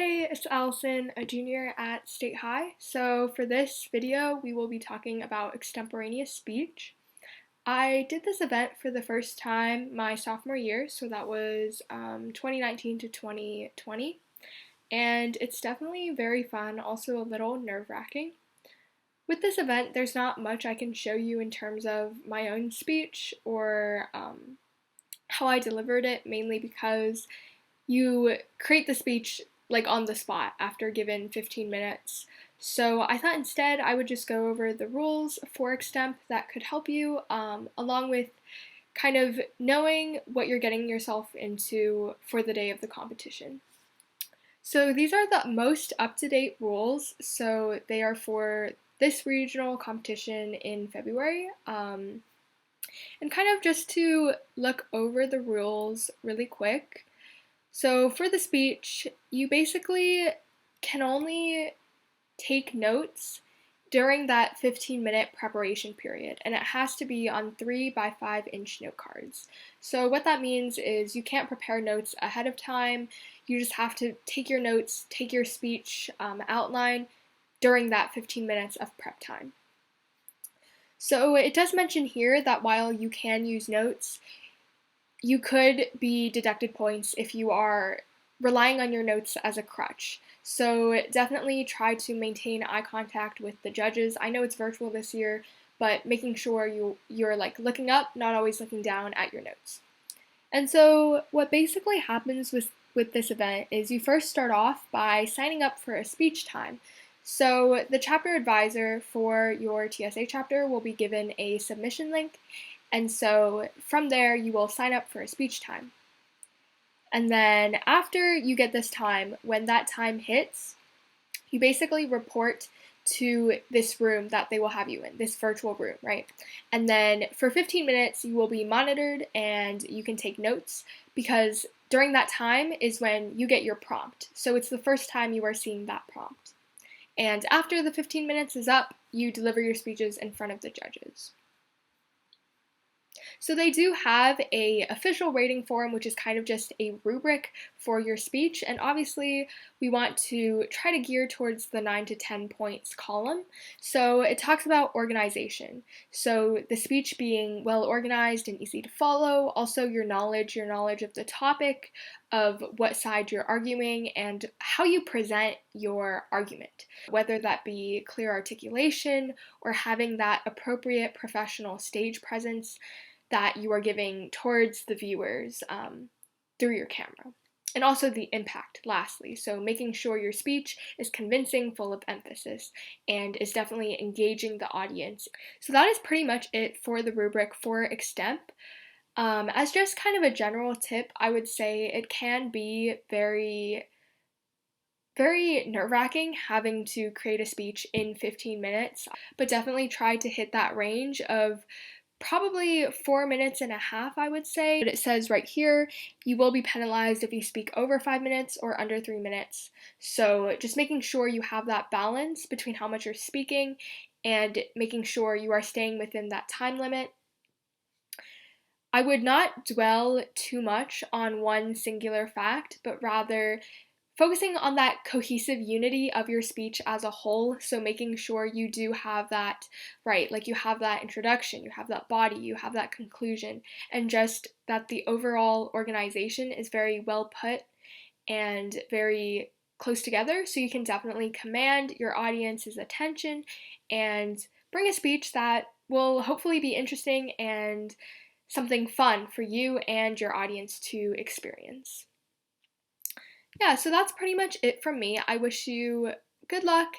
Hey, it's Allison, a junior at State High. So for this video, we will be talking about extemporaneous speech. I did this event for the first time my sophomore year, so that was 2019 to 2020, and it's definitely very fun, also a little nerve-wracking. With this event, there's not much I can show you in terms of my own speech or how I delivered it, mainly because you create the speech like on the spot after given 15 minutes. So I thought instead I would just go over the rules for extemp that could help you, along with kind of knowing what you're getting yourself into for the day of the competition. So these are the most up-to-date rules. So they are for this regional competition in February. And kind of just to look over the rules really quick. So for the speech, you basically can only take notes during that 15-minute preparation period, and it has to be on 3 by 5-inch note cards. So what that means is you can't prepare notes ahead of time. You just have to take your notes, take your speech outline during that 15 minutes of prep time. So it does mention here that while you can use notes, you could be deducted points if you are relying on your notes as a crutch. So definitely try to maintain eye contact with the judges. I know it's virtual this year, but making sure you're like looking up, not always looking down at your notes. And so what basically happens with this event is you first start off by signing up for a speech time. So the chapter advisor for your TSA chapter will be given a submission link, and so from there you will sign up for a speech time. And then after you get this time, when that time hits, you basically report to this room that they will have you in, this virtual room, right? And then for 15 minutes you will be monitored and you can take notes, because during that time is when you get your prompt. So it's the first time you are seeing that prompt. And after the 15 minutes is up, you deliver your speeches in front of the judges. So they do have a official rating form, which is kind of just a rubric for your speech, and obviously we want to try to gear towards the 9 to 10 points column. So it talks about organization. So the speech being well organized and easy to follow, also your knowledge of the topic, of what side you're arguing, and how you present your argument, whether that be clear articulation or having that appropriate professional stage presence that you are giving towards the viewers through your camera. And also the impact, lastly. So making sure your speech is convincing, full of emphasis, and is definitely engaging the audience. So that is pretty much it for the rubric for extemp. As just kind of a general tip, I would say it can be very nerve-wracking having to create a speech in 15 minutes, but definitely try to hit that range of probably 4.5 minutes, I would say. But it says right here, you will be penalized if you speak over 5 minutes or under 3 minutes. So just making sure you have that balance between how much you're speaking and making sure you are staying within that time limit. I would not dwell too much on one singular fact, but rather focusing on that cohesive unity of your speech as a whole. So making sure you do have that, right, like you have that introduction, you have that body, you have that conclusion, and just that the overall organization is very well put and very close together, so you can definitely command your audience's attention and bring a speech that will hopefully be interesting and something fun for you and your audience to experience. Yeah, so that's pretty much it from me. I wish you good luck